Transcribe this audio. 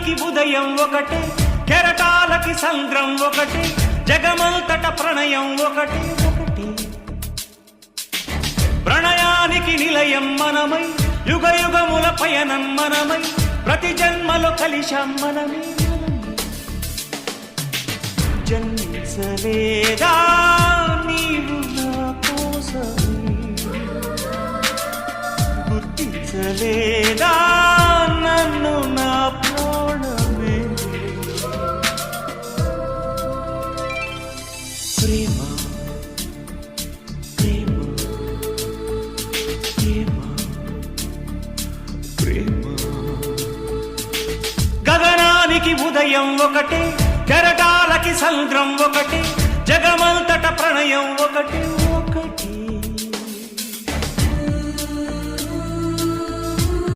గగనానికి ఉదయం ఒకటే, కెరటాలకి సంద్రం ఒకటే, జగమంతట ప్రణయం ఒకటే ఒకటి. ప్రణయానికి నిలయం మనమై, యుగ యుగముల పయనం మనమై, ప్రతి జన్మలో కలిశాం మనమే. జన్మించలేదా నీవు నా కోసమే, గుర్తించలేదా నన్ను నా ప్రాణమే. ప్రేమ ప్రేమ ప్రేమ ప్రేమ. గగనానికి ఉదయం ఒకటే, కెరటాలకి సంద్రం ఒకటే, జగమంతట ప్రణయం ఒకటే.